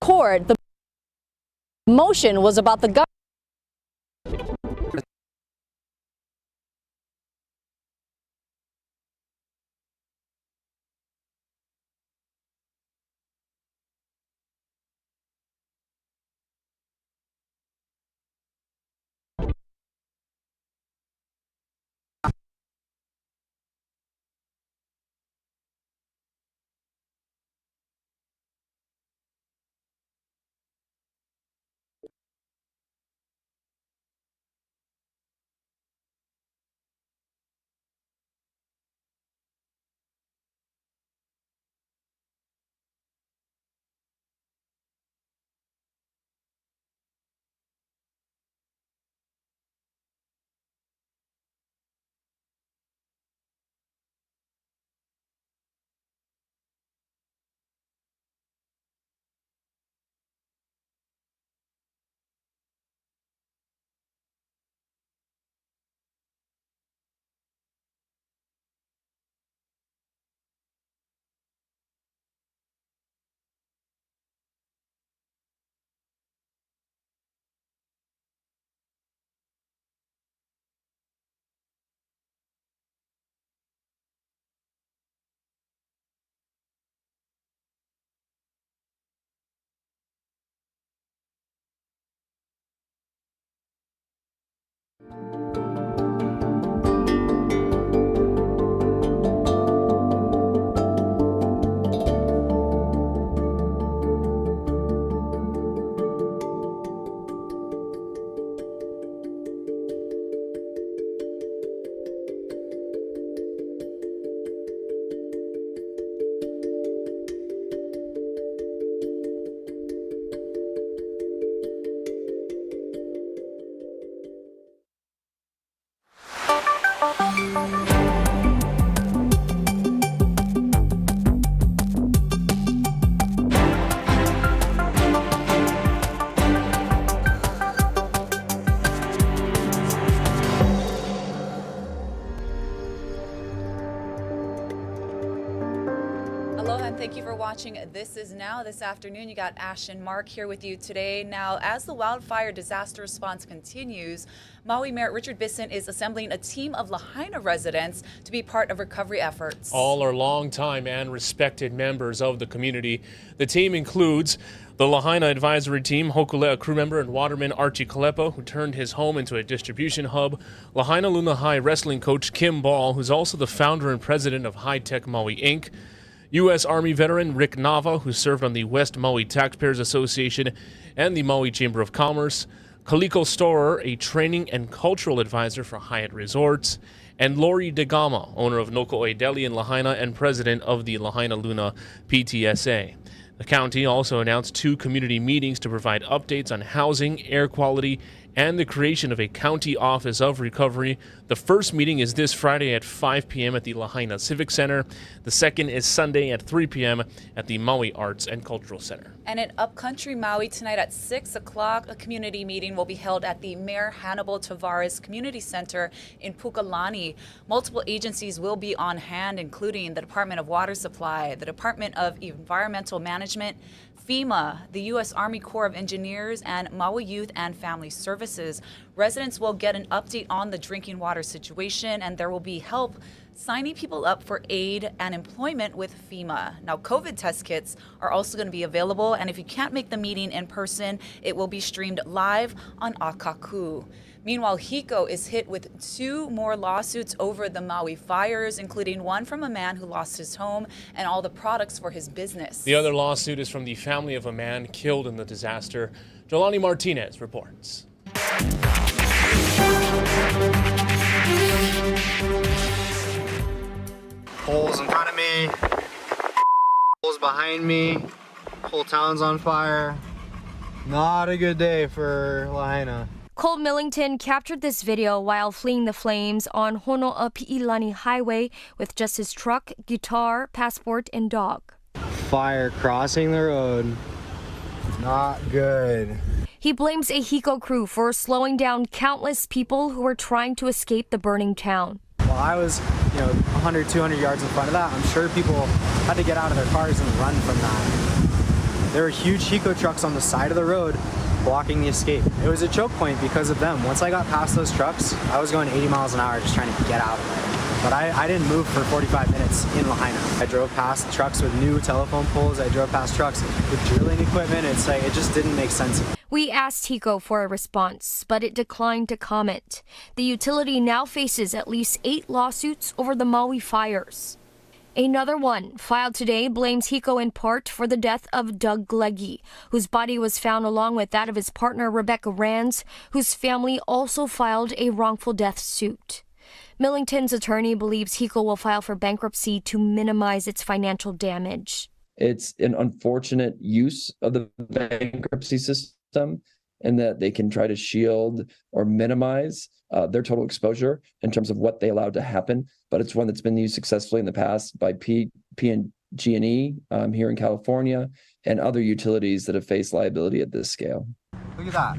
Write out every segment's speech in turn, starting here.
Court, the motion was about the government. Aloha and thank you for watching This Is Now. This afternoon, you got Ash and Mark here with you today. Now, as the wildfire disaster response continues, Maui Mayor Richard Bissen is assembling a team of Lahaina residents to be part of recovery efforts. All are longtime and respected members of the community. The team includes the Lahaina Advisory Team, Hokulea crew member and waterman Archie Kalepa, who turned his home into a distribution hub, Lahaina Luna High wrestling coach Kim Ball, who's also the founder and president of High Tech Maui Inc., U.S. Army veteran Rick Nava, who served on the West Maui Taxpayers Association and the Maui Chamber of Commerce, Kaliko Storer, a training and cultural advisor for Hyatt Resorts, and Lori DeGama, owner of Noko'e Deli in Lahaina and president of the Lahaina Luna PTSA. The county also announced 2 community meetings to provide updates on housing, air quality, and the creation of a county office of recovery. The first meeting is this Friday at 5 p.m. at the Lahaina Civic Center. The second is Sunday at 3 p.m. at the Maui Arts and Cultural Center. And in Upcountry Maui tonight at 6 o'clock, a community meeting will be held at the Mayor Hannibal Tavares Community Center in Pukalani. Multiple agencies will be on hand, including the Department of Water Supply, the Department of Environmental Management, FEMA, the U.S. Army Corps of Engineers, and Maui Youth and Family Services. Residents will get an update on the drinking water situation, and there will be help signing people up for aid and employment with FEMA. Now, COVID test kits are also going to be available, and if you can't make the meeting in person, it will be streamed live on Akaku. Meanwhile, Hiko is hit with 2 more lawsuits over the Maui fires, including one from a man who lost his home and all the products for his business. The other lawsuit is from the family of a man killed in the disaster. Jolani Martinez reports. Holes in front of me, holes behind me, whole town's on fire. Not a good day for Lahaina. Cole Millington captured this video while fleeing the flames on Hono'api'ilani Highway with just his truck, guitar, passport, and dog. Fire crossing the road. Not good. He blames a Hiko crew for slowing down countless people who were trying to escape the burning town. While I was, 100, 200 yards in front of that, I'm sure people had to get out of their cars and run from that. There were huge HECO trucks on the side of the road blocking the escape. It was a choke point because of them. Once I got past those trucks, I was going 80 miles an hour just trying to get out of there. But I didn't move for 45 minutes in Lahaina. I drove past trucks with new telephone poles. I drove past trucks with drilling equipment. It's like, it just didn't make sense. We asked HECO for a response, but it declined to comment. The utility now faces at least 8 lawsuits over the Maui fires. Another one, filed today, blames HECO in part for the death of Doug Gleggy, whose body was found along with that of his partner Rebecca Rands, whose family also filed a wrongful death suit. Millington's attorney believes HECO will file for bankruptcy to minimize its financial damage. It's an unfortunate use of the bankruptcy system in that they can try to shield or minimize their total exposure in terms of what they allowed to happen. But it's one that's been used successfully in the past by PG&E here in California and other utilities that have faced liability at this scale. Look at that.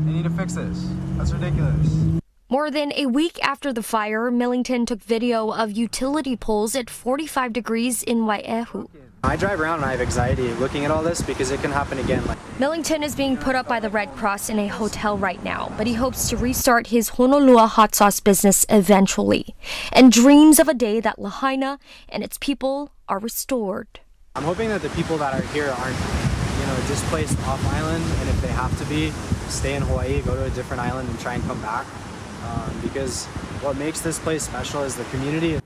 They need to fix this. That's ridiculous. More than a week after the fire, Millington took video of utility poles at 45 degrees in Wai'ehu. I drive around and I have anxiety looking at all this because it can happen again. Millington is being put up by the Red Cross in a hotel right now, but he hopes to restart his Honolua hot sauce business eventually, and dreams of a day that Lahaina and its people are restored. I'm hoping that the people that are here aren't, displaced off island, and if they have to be, stay in Hawaii, go to a different island and try and come back. Because what makes this place special is the community.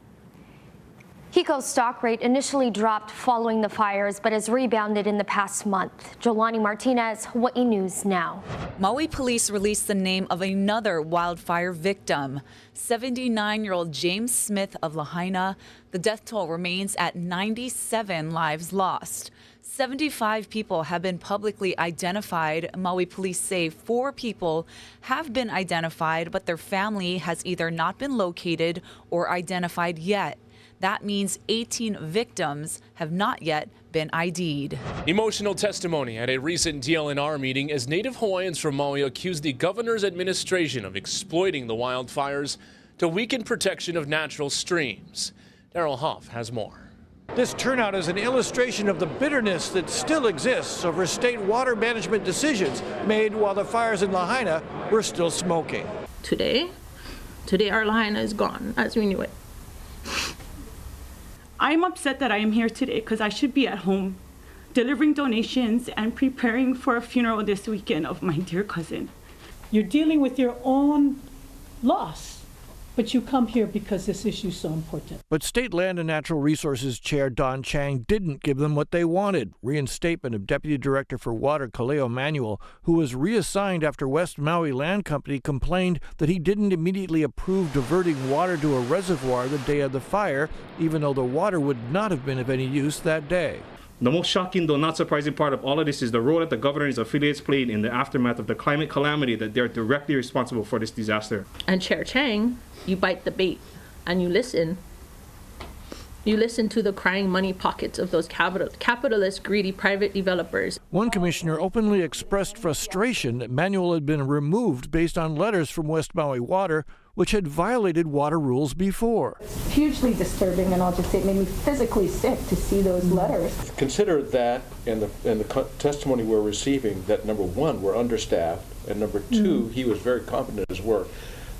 HECO's stock rate initially dropped following the fires, but has rebounded in the past month. Jolani Martinez, Hawaii News Now. Maui police released the name of another wildfire victim, 79-year-old James Smith of Lahaina. The death toll remains at 97 lives lost. 75 people have been publicly identified. Maui police say 4 people have been identified, but their family has either not been located or identified yet. That means 18 victims have not yet been ID'd. Emotional testimony at a recent DLNR meeting as Native Hawaiians from Maui accused the governor's administration of exploiting the wildfires to weaken protection of natural streams. Daryl Hoff has more. This turnout is an illustration of the bitterness that still exists over state water management decisions made while the fires in Lahaina were still smoking. Today our Lahaina is gone as we knew it. I'm upset that I am here today because I should be at home delivering donations and preparing for a funeral this weekend of my dear cousin. You're dealing with your own loss, but you come here because this issue is so important. But State Land and Natural Resources Chair Don Chang didn't give them what they wanted. Reinstatement of Deputy Director for Water Kaleo Manuel, who was reassigned after West Maui Land Company complained that he didn't immediately approve diverting water to a reservoir the day of the fire, even though the water would not have been of any use that day. The most shocking, though not surprising part of all of this is the role that the governor and his affiliates played in the aftermath of the climate calamity, that they're directly responsible for this disaster. And Chair Chang, you bite the bait and you listen. You listen to the crying money pockets of those capitalist, greedy private developers. One commissioner openly expressed frustration that Manuel had been removed based on letters from West Maui Water, which had violated water rules before. Hugely disturbing, and I'll just say it made me physically sick to see those letters. Consider that in the testimony we're receiving, that number one, we're understaffed, and number two, he was very competent at his work.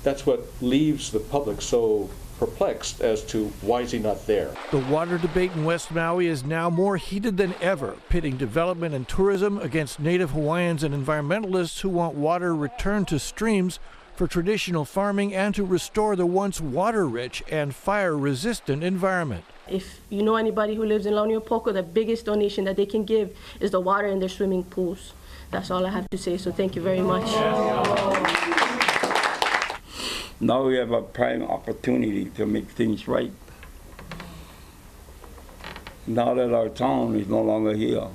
That's what leaves the public so perplexed as to why is he not there. The water debate in West Maui is now more heated than ever, pitting development and tourism against Native Hawaiians and environmentalists who want water returned to streams for traditional farming and to restore the once water-rich and fire-resistant environment. If you know anybody who lives in Launiupoko, the biggest donation that they can give is the water in their swimming pools. That's all I have to say, so thank you very much. Now we have a prime opportunity to make things right. Now that our town is no longer here.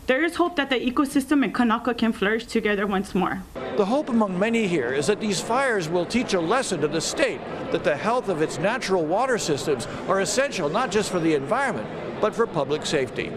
There is hope that the ecosystem in Kanaka can flourish together once more. The hope among many here is that these fires will teach a lesson to the state that the health of its natural water systems are essential not just for the environment, but for public safety.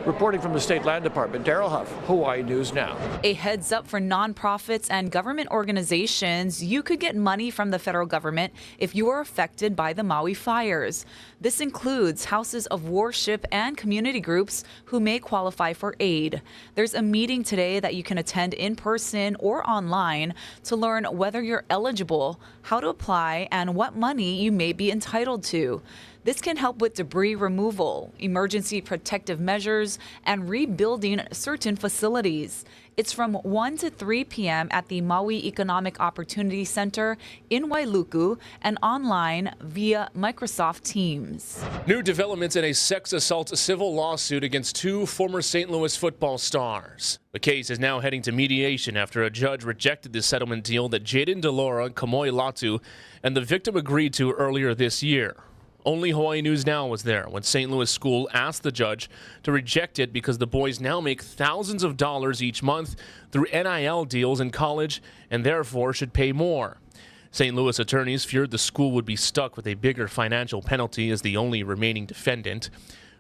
Reporting from the State Land Department, Daryl Huff, Hawaii News Now. A heads up for nonprofits and government organizations: you could get money from the federal government if you are affected by the Maui fires. This includes houses of worship and community groups who may qualify for aid. There's a meeting today that you can attend in person or online to learn whether you're eligible, how to apply, and what money you may be entitled to. This can help with debris removal, emergency protective measures, and rebuilding certain facilities. It's from 1 to 3 p.m. at the Maui Economic Opportunity Center in Wailuku and online via Microsoft Teams. New developments in a sex assault civil lawsuit against 2 former St. Louis football stars. The case is now heading to mediation after a judge rejected the settlement deal that Jaden Delora, Kamoi Latu, and the victim agreed to earlier this year. Only Hawaii News Now was there when St. Louis School asked the judge to reject it because the boys now make thousands of dollars each month through NIL deals in college and therefore should pay more. St. Louis attorneys feared the school would be stuck with a bigger financial penalty as the only remaining defendant.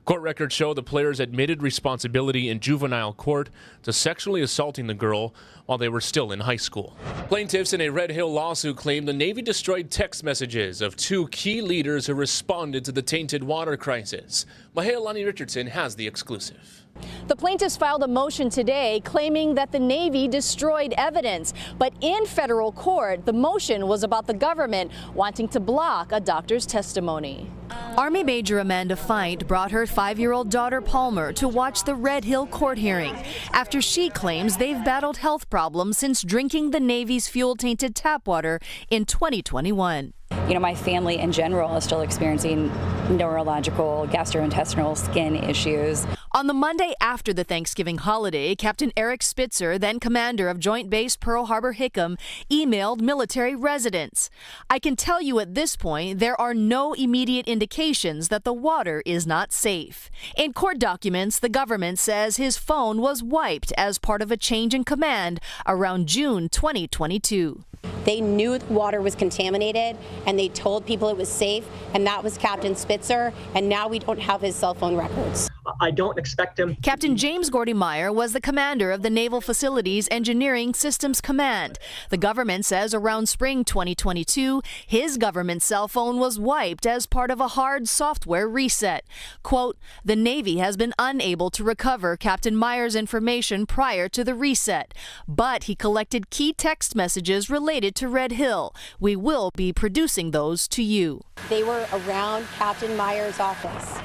Court records show the players admitted responsibility in juvenile court to sexually assaulting the girl while they were still in high school. Plaintiffs in a Red Hill lawsuit claim the Navy destroyed text messages of 2 key leaders who responded to the tainted water crisis. Maui Richardson has the exclusive. The plaintiffs filed a motion today claiming that the Navy destroyed evidence. But in federal court, the motion was about the government wanting to block a doctor's testimony. Army Major Amanda Feit brought her 5-year-old daughter Palmer to watch the Red Hill court hearing after she claims they've battled health problems since drinking the Navy's fuel-tainted tap water in 2021. You know, my family in general is still experiencing neurological, gastrointestinal, skin issues. On the Monday after the Thanksgiving holiday, Captain Eric Spitzer, then commander of Joint Base Pearl Harbor Hickam, emailed military residents. I can tell you at this point, there are no immediate indications that the water is not safe. In court documents, the government says his phone was wiped as part of a change in command around June 2022. They knew the water was contaminated and they told people it was safe, and that was Captain Spitzer, and now we don't have his cell phone records. I don't expect him. Captain James Gordy Meyer was the commander of the Naval Facilities Engineering Systems Command. The government says around spring 2022, his government cell phone was wiped as part of a hard software reset. Quote, the Navy has been unable to recover Captain Meyer's information prior to the reset, but he collected key text messages related to Red Hill. We will be producing those to you. They were around Captain Meyer's office,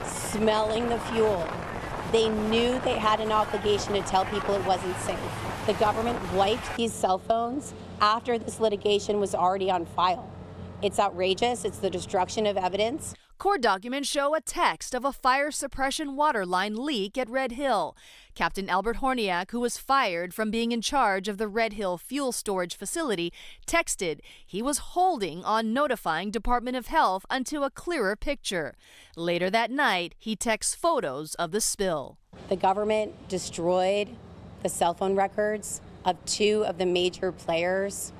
smelling the fuel. They knew they had an obligation to tell people it wasn't safe. The government wiped these cell phones after this litigation was already on file. It's outrageous. It's the destruction of evidence. Court documents show a text of a fire suppression water line leak at Red Hill. Captain Albert Horniak, who was fired from being in charge of the Red Hill fuel storage facility, texted he was holding on notifying Department of Health until a clearer picture. Later that night, he texts photos of the spill. The government destroyed the cell phone records of 2 of the major players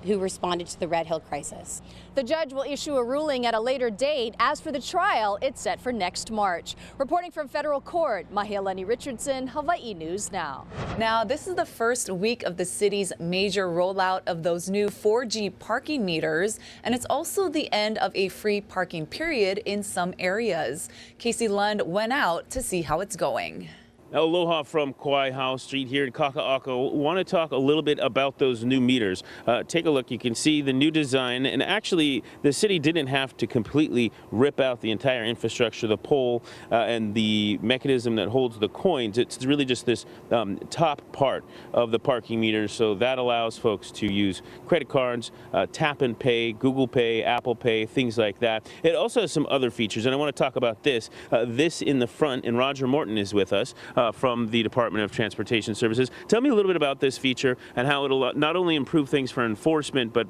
who responded to the Red Hill crisis. The judge will issue a ruling at a later date. As for the trial, it's set for next March. Reporting from federal court, Maui Richardson, Hawaii News Now. Now, this is the first week of the city's major rollout of those new 4G parking meters, and it's also the end of a free parking period in some areas. Casey Lund went out to see how it's going. Aloha from Kauai House Street here in Kaka'ako. Want to talk a little bit about those new meters. Take a look. You can see the new design, and actually the city didn't have to completely rip out the entire infrastructure, the pole and the mechanism that holds the coins. It's really just this top part of the parking meters, so that allows folks to use credit cards, tap and pay, Google Pay, Apple Pay, things like that. It also has some other features, and I want to talk about this. This in the front, and Roger Morton is with us. From the Department of Transportation Services. Tell me a little bit about this feature and how it'll not only improve things for enforcement, but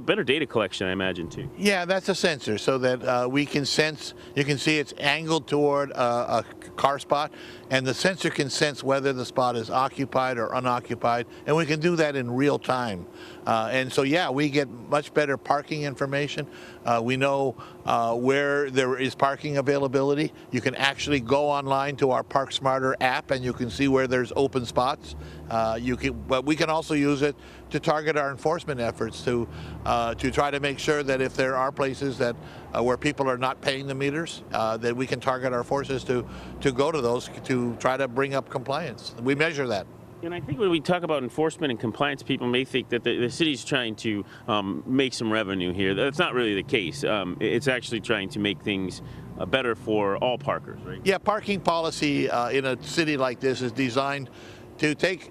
better data collection, I imagine, too. Yeah, that's a sensor so that we can sense, you can see it's angled toward a car spot, and the sensor can sense whether the spot is occupied or unoccupied, and we can do that in real time. And so, yeah, we get much better parking information. We know where there is parking availability. You can actually go online to our Park Smarter app and you can see where there's open spots. But we can also use it to target our enforcement efforts to try to make sure that if there are places that where people are not paying the meters, that we can target our forces to go to those to try to bring up compliance. We measure that. And I think when we talk about enforcement and compliance, people may think that the city's trying to make some revenue here. That's not really the case. It's actually trying to make things better for all parkers, right? Yeah, parking policy in a city like this is designed to take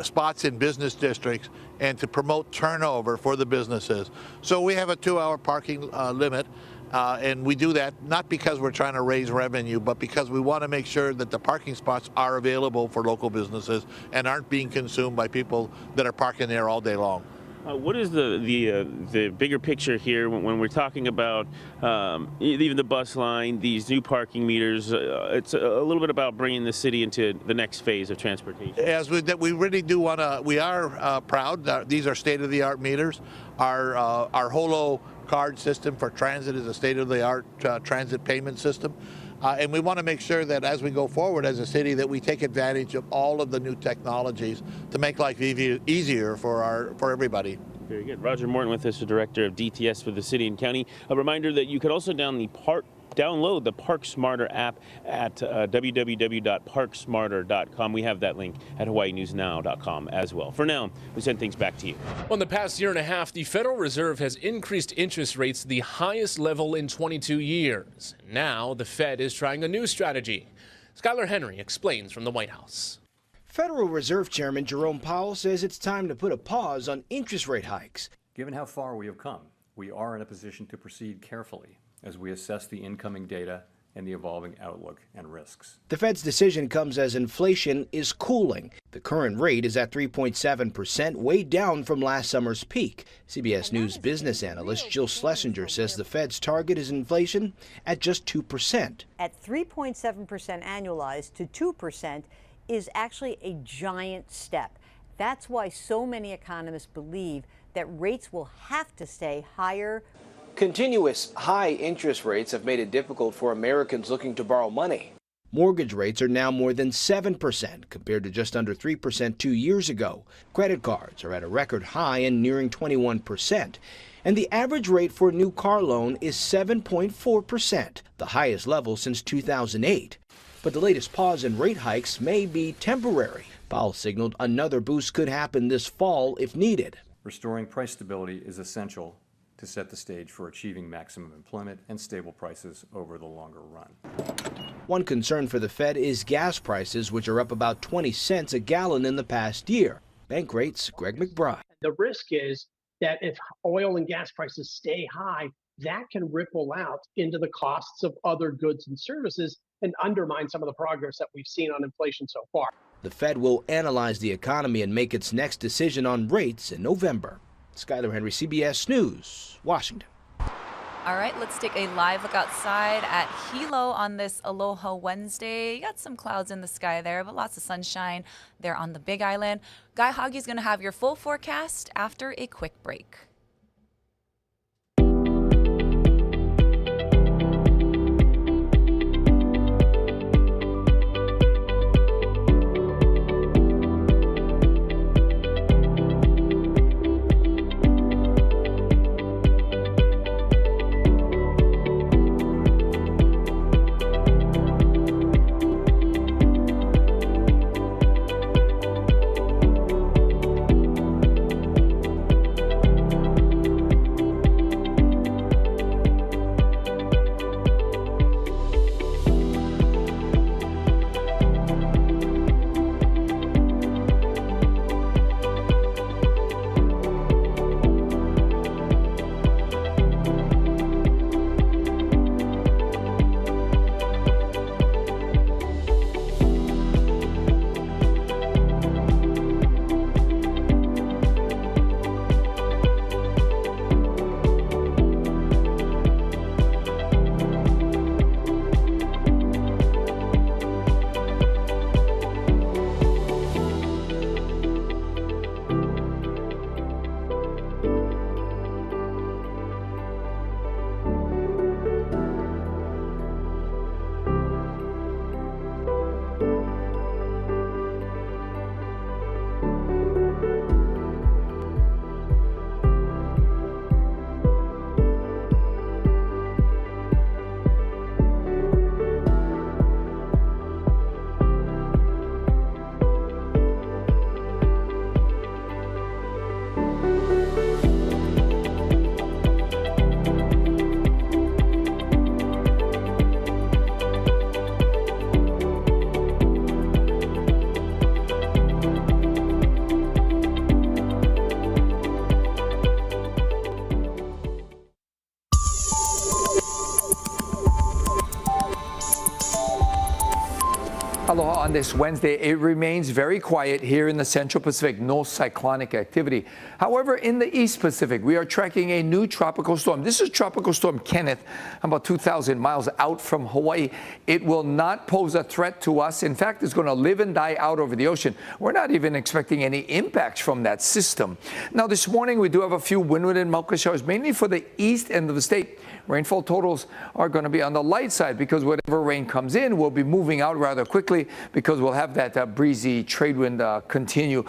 spots in business districts and to promote turnover for the businesses. So we have a 2-hour parking limit. And we do that not because we're trying to raise revenue, but because we want to make sure that the parking spots are available for local businesses and aren't being consumed by people that are parking there all day long. What is the bigger picture here when we're talking about even the bus line, these new parking meters? It's a little bit about bringing the city into the next phase of transportation. As we really do want to, we are proud that these are state-of-the-art meters. Our Holo card system for transit is a state-of-the-art transit payment system. And we want to make sure that as we go forward as a city that we take advantage of all of the new technologies to make life easier for everybody. Very good. Roger Morton with us, the Director of DTS for the city and county. A reminder that you could also download the Park Smarter app at www.parksmarter.com. We have that link at hawaiinewsnow.com as well. For now, we send things back to you. Well, in the past year and a half, the Federal Reserve has increased interest rates to the highest level in 22 years. Now, the Fed is trying a new strategy. Skylar Henry explains from the White House. Federal Reserve Chairman Jerome Powell says it's time to put a pause on interest rate hikes. Given how far we have come, we are in a position to proceed carefully as we assess the incoming data and the evolving outlook and risks. The Fed's decision comes as inflation is cooling. The current rate is at 3.7%, way down from last summer's peak. CBS News business analyst Jill Schlesinger says the Fed's target is inflation at just 2%. At 3.7% annualized to 2% is actually a giant step. That's why so many economists believe that rates will have to stay higher. Continuous high interest rates have made it difficult for Americans looking to borrow money. Mortgage rates are now more than 7% compared to just under 3% 2 years ago. Credit cards are at a record high and nearing 21%. And the average rate for a new car loan is 7.4%, the highest level since 2008. But the latest pause in rate hikes may be temporary. Powell signaled another boost could happen this fall if needed. Restoring price stability is essential to set the stage for achieving maximum employment and stable prices over the longer run. One concern for the Fed is gas prices, which are up about 20 cents a gallon in the past year. Bank rates, Greg McBride. The risk is that if oil and gas prices stay high, that can ripple out into the costs of other goods and services and undermine some of the progress that we've seen on inflation so far. The Fed will analyze the economy and make its next decision on rates in November. Skylar Henry, CBS News, Washington. All right, let's take a live look outside at Hilo on this Aloha Wednesday. You got some clouds in the sky there, but lots of sunshine there on the Big Island. Guy Hoggy's going to have your full forecast after a quick break. Aloha on this Wednesday. It remains very quiet here in the Central Pacific. No cyclonic activity. However, in the East Pacific, we are tracking a new tropical storm. This is Tropical Storm Kenneth, about 2,000 miles out from Hawaii. It will not pose a threat to us. In fact, it's going to live and die out over the ocean. We're not even expecting any impacts from that system. Now, this morning, we do have a few wind and mulka showers, mainly for the east end of the state. Rainfall totals are going to be on the light side because whatever rain comes in will be moving out rather quickly because we'll have that breezy trade wind continue.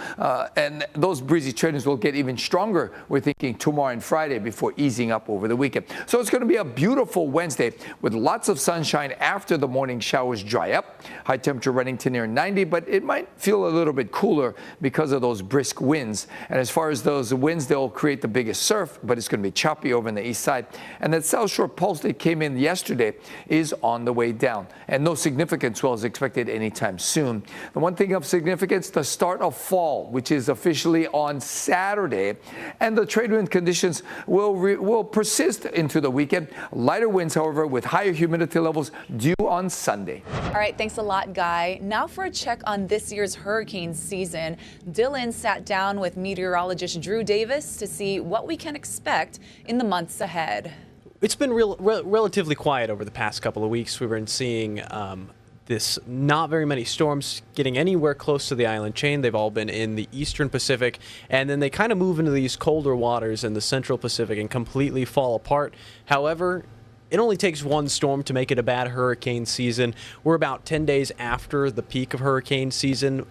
And those breezy trade winds will get even stronger, we're thinking, tomorrow and Friday before easing up over the weekend. So it's going to be a beautiful Wednesday with lots of sunshine after the morning showers dry up. High temperature running to near 90, but it might feel a little bit cooler because of those brisk winds. And as far as those winds, they'll create the biggest surf, but it's going to be choppy over on the east side. And that South Shore pulse that came in yesterday is on the way down, and no significant swell is expected anytime soon. The one thing of significance, the start of fall, which is officially on Saturday, and the trade wind conditions will persist into the weekend. Lighter winds, however, with higher humidity levels due on Sunday. All right, thanks a lot, Guy. Now for a check on this year's hurricane season. Dylan sat down with meteorologist Drew Davis to see what we can expect in the months ahead. It's been relatively quiet over the past couple of weeks. We've been seeing this not very many storms getting anywhere close to the island chain. They've all been in the eastern Pacific, and then they kind of move into these colder waters in the central Pacific and completely fall apart. However, it only takes one storm to make it a bad hurricane season. We're about 10 days after the peak of hurricane season,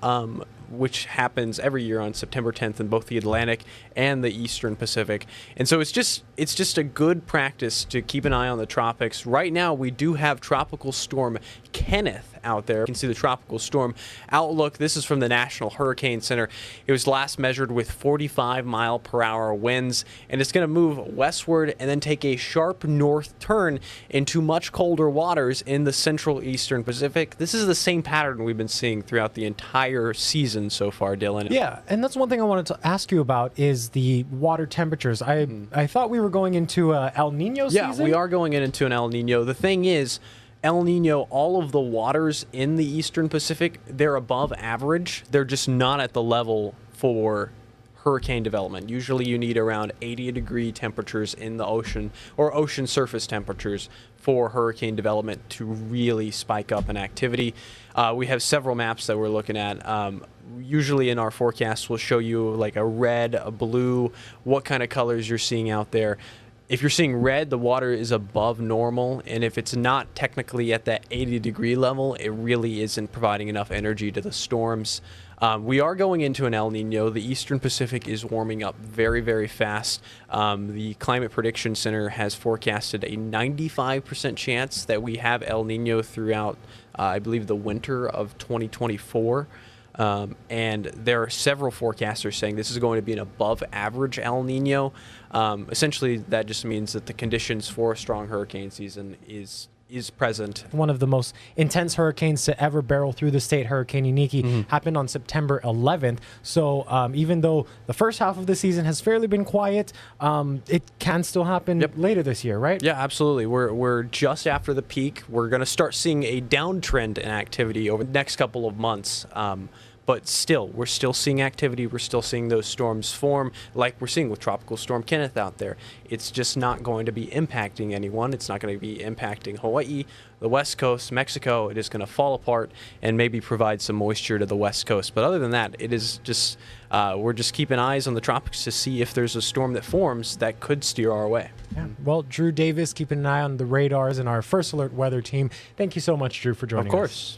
which happens every year on September 10th in both the Atlantic and the Eastern Pacific. And so it's just a good practice to keep an eye on the tropics. Right now, we do have Tropical Storm Kenneth out there. You can see the tropical storm outlook. This is from the National Hurricane Center. It was last measured with 45-mile-per-hour winds, and it's going to move westward and then take a sharp north turn into much colder waters in the central eastern Pacific. This is the same pattern we've been seeing throughout the entire season so far, Dylan. Yeah, and that's one thing I wanted to ask you about is the water temperatures. I thought we were going into El Nino season? Yeah, we are going into an El Nino. The thing is, El Nino, all of the waters in the eastern Pacific, they're above average. They're just not at the level for hurricane development. Usually you need around 80-degree temperatures in the ocean or ocean surface temperatures for hurricane development to really spike up in activity. We have several maps that we're looking at. Usually in our forecast, we'll show you like a red, a blue, what kind of colors you're seeing out there. If you're seeing red, the water is above normal, and if it's not technically at that 80-degree level, it really isn't providing enough energy to the storms. We are going into an El Nino. The Eastern Pacific is warming up very, very fast. The Climate Prediction Center has forecasted a 95% chance that we have El Nino throughout, I believe, the winter of 2024. And there are several forecasters saying this is going to be an above average El Nino. Essentially, that just means that the conditions for a strong hurricane season is present. One of the most intense hurricanes to ever barrel through the state, Hurricane Iniki, happened on September 11th. So even though the first half of the season has fairly been quiet, it can still happen later this year, right? Yeah, absolutely. We're just after the peak. We're going to start seeing a downtrend in activity over the next couple of months. But still, we're still seeing activity. We're still seeing those storms form like we're seeing with Tropical Storm Kenneth out there. It's just not going to be impacting anyone. It's not going to be impacting Hawaii, the West Coast, Mexico. It is going to fall apart and maybe provide some moisture to the West Coast. But other than that, it is just we're just keeping eyes on the tropics to see if there's a storm that forms that could steer our way. Yeah. Well, Drew Davis, keeping an eye on the radars and our First Alert weather team. Thank you so much, Drew, for joining us. Of course.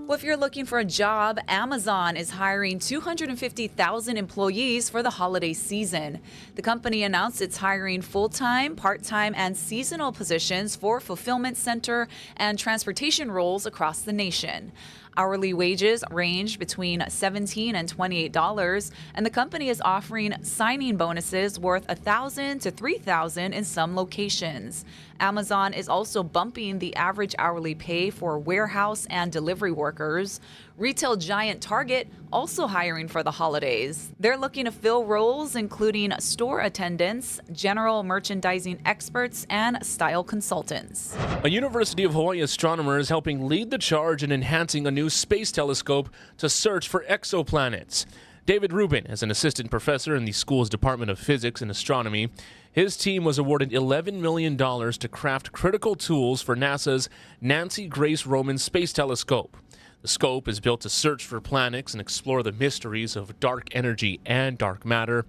Well, if you're looking for a job, Amazon is hiring 250,000 employees for the holiday season. The company announced it's hiring full-time, part-time, and seasonal positions for fulfillment center and transportation roles across the nation. Hourly wages range between $17 and $28, and the company is offering signing bonuses worth $1,000 to $3,000 in some locations. Amazon is also bumping the average hourly pay for warehouse and delivery workers. Retail giant Target also hiring for the holidays. They're looking to fill roles including store attendants, general merchandising experts, and style consultants. A University of Hawaii astronomer is helping lead the charge in enhancing a new space telescope to search for exoplanets. David Rubin is an assistant professor in the school's Department of Physics and Astronomy. His team was awarded $11 million to craft critical tools for NASA's Nancy Grace Roman Space Telescope. The scope is built to search for planets and explore the mysteries of dark energy and dark matter.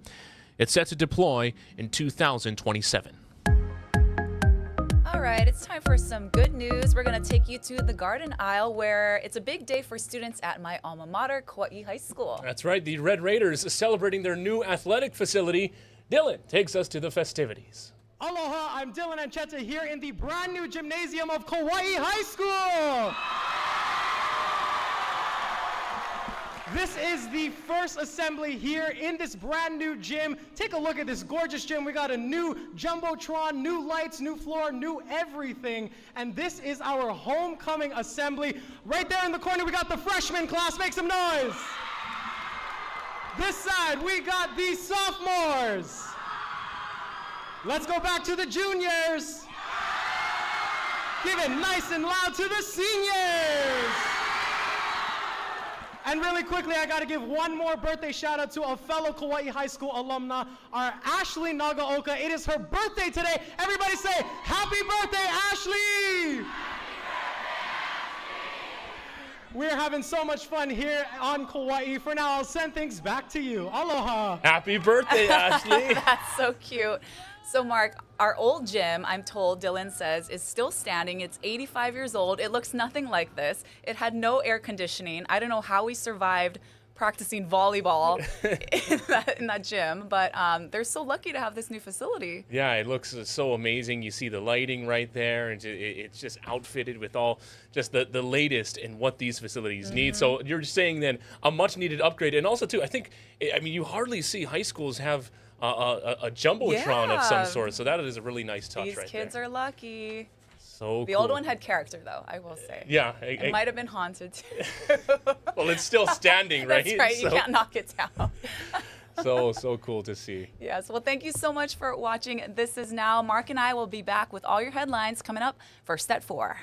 It's set to deploy in 2027. All right, it's time for some good news. We're going to take you to the garden aisle where it's a big day for students at my alma mater, Kauai High School. That's right, the Red Raiders celebrating their new athletic facility. Dylan takes us to the festivities. Aloha, I'm Dylan Ancheta here in the brand new gymnasium of Kauai High School. This is the first assembly here in this brand new gym. Take a look at this gorgeous gym. We got a new Jumbotron, new lights, new floor, new everything. And this is our homecoming assembly. Right there in the corner, we got the freshman class. Make some noise. This side, we got the sophomores. Let's go back to the juniors. Give it nice and loud to the seniors. And really quickly, I gotta give one more birthday shout out to a fellow Kauai High School alumna, our Ashley Nagaoka. It is her birthday today. Everybody say, happy birthday, Ashley! We're having so much fun here on Kauai. For now, I'll send things back to you. Aloha. Happy birthday, Ashley. That's so cute. So, Mark, our old gym, I'm told, Dylan says, is still standing. It's 85 years old. It looks nothing like this. It had no air conditioning. I don't know how we survived practicing volleyball in that gym, but they're so lucky to have this new facility. Yeah, it looks so amazing. You see the lighting right there, and it's just outfitted with all just the latest in what these facilities need. So you're saying then a much-needed upgrade. And also, too, I mean, you hardly see high schools have a Jumbotron of some sort, so that is a really nice touch. These right kids there. are lucky. So the old one had character, though, I will say. Yeah. It might have been haunted, too. Well, it's still standing, right? That's right. You can't knock it down. So cool to see. Yes. Well, thank you so much for watching This Is Now. Mark and I will be back with all your headlines coming up first at 4.